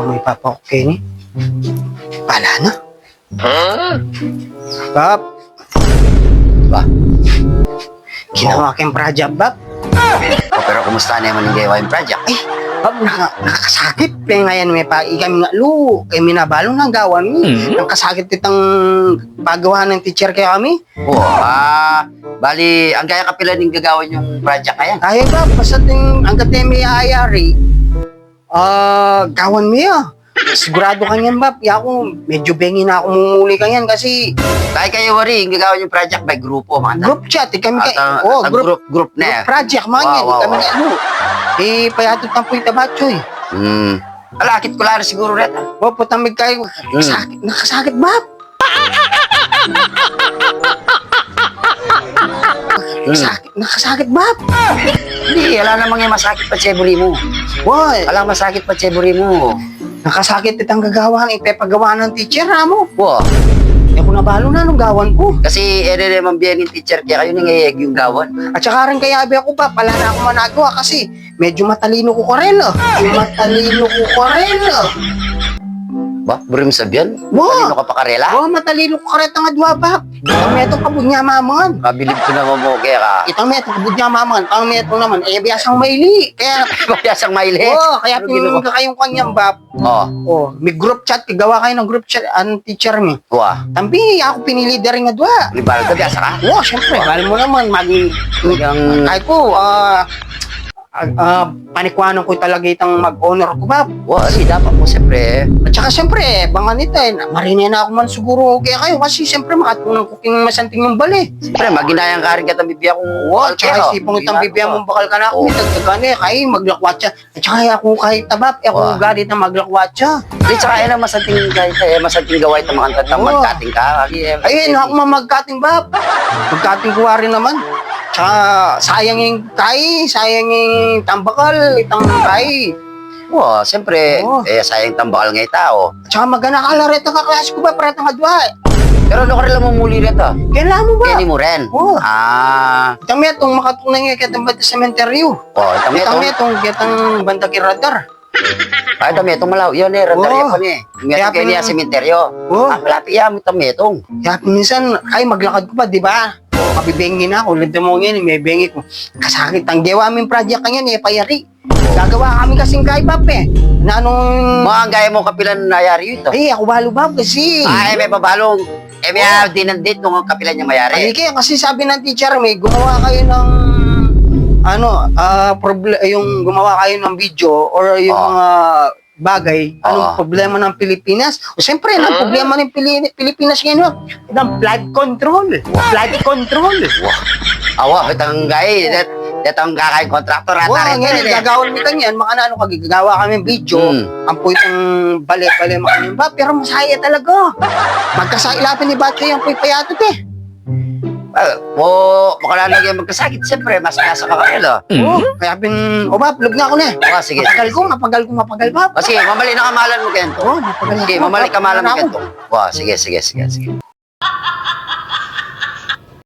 may papa ko kayo ni. Pala na. Bab. Ba? Ginawa kayong project, Bab. O, pero kumusta na naman yung gawain project? Ay, Bab, nakakasakit. Kaya ngayon may pa, kami nga, kay minabalo ng gawan mi. Nakasakit itang pagawa ng teacher kaya kami. Oo, bali, ang kaya kapila ng gagawin yung project ngayon. Kaya, Bab, basta ting, hanggat na may ayari, gawan mi Sigurado ka niyan, Bab. Ako, medyo bengi na ako mumuli ka yan kasi Dahil kayo wari, yung gagawin yung project by grupo, mga group chat, kami group na. project, mga yan, Wow. kami nga, payatot ng puwita batcho Alakit ko lang siguro rin. putamig kayo, nakasakit, Bab. Nakasakit, Bab. Hindi, alam namang yung masakit pa tseburi mo. Why? Alam masakit pa tseburi mo. Nakasakit itang gagawa, ipapagawa ng teacher, mo. Oo, Kung nabalo na nung gawan ko. kasi naman biyan yung teacher, kaya kayo nangayag yung gawan. At saka rin kaya abi ako pa, pala na ako managawa kasi medyo matalino ko rin, Ba, buri mo sabihan? Wow. Kanino ka pa karela? Matalino ko rin ang adwa, Bab. Itang metong kabud niya mamangan. Kabilib ko naman mo, kaya ka. Itang metong kabud niya mamangan. Itang metong naman, biyasang maili. Kaya, Pagkasang maili. kaya pinunga kayong kanyang, Bab. Oo. May group chat, gawa kayo ng group chat, ang teacher mi. Wah, Tambi, ako pinilider nga adwa. libal ka, biasa ka? Siyempre, mahal mo naman, kahit ko, panikwanan ko talaga itang mag-honor ko, Bab. Wah, dapat mo siyempre. At saka siyempre, bangan nito marinay na ako man siguro kaya kayo kasi siyempre makatunan ko king masanting yung bali. Siyempre, maginayang ka rin ka itang bibigyan kong Tsaka isipong itang bibigyan mong bakal ka na ako, itagtagan kayo maglakwatsa. At saka ako kahit tabap, ako galit na maglakwatsa. At saka yan ang masanting gaway itang mga kantang magkating ka. Ayun, ako mamagkating, Bab. Magkating kuha rin naman. Tsaka sayang yung sayang yung tambakal, itang kay. Wah, siyempre, sayang tambakal ng tao. Tsaka magana ka laret ang kaklase ko ba, paratang adwa. Pero ano ka rin lang mamuli rin ito? Kailan mo ba? Kaya mo rin. Itang metong makatunay nga kitang banda sa sementeryo. Itang metong kitang banda kiradar. Ay, itang malaw. Yan radar yan pa ni. Metong kayo niya sementeryo. Malapit yan, itang metong. Kaya minsan, maglakad ko pa, di ba? Mabibengi na ako, lito mo ngayon, may bengi ko. Kasakit, ang gawa aming project kanyan, payari. Gagawa kami kasing kay Bab na anong... Mga gaya mo kapilan na nayari ito. Ako balo, Bab, kasi... Ay, may pabalong. May dinandit nung kapilan niya mayari. Kaya kasi sabi ng teacher, gumawa kayo ng... yung gumawa kayo ng video or yung mga bagay, anong problema ng Pilipinas? O siyempre, ang problema ng Pilipinas ngayon, ng flood control. Flood control. Awa, itang gaya, itang kakay kontraktor, Ngayon, gagawin mo kanyan, gagawa kami video, ang puwitang bale-bale makanyan ba, pero masaya talaga. Magkasailapin ni Batcho yung puwit payatot makalalagay magkasakit, siyempre, mas nasa kakakil, kaya Bab, log na ako na. Sige. Mapagal ko, Bab. Sige, mamali na kamalan mo kento. Mapagal. Sige, mamali kamalan mo kento. Sige.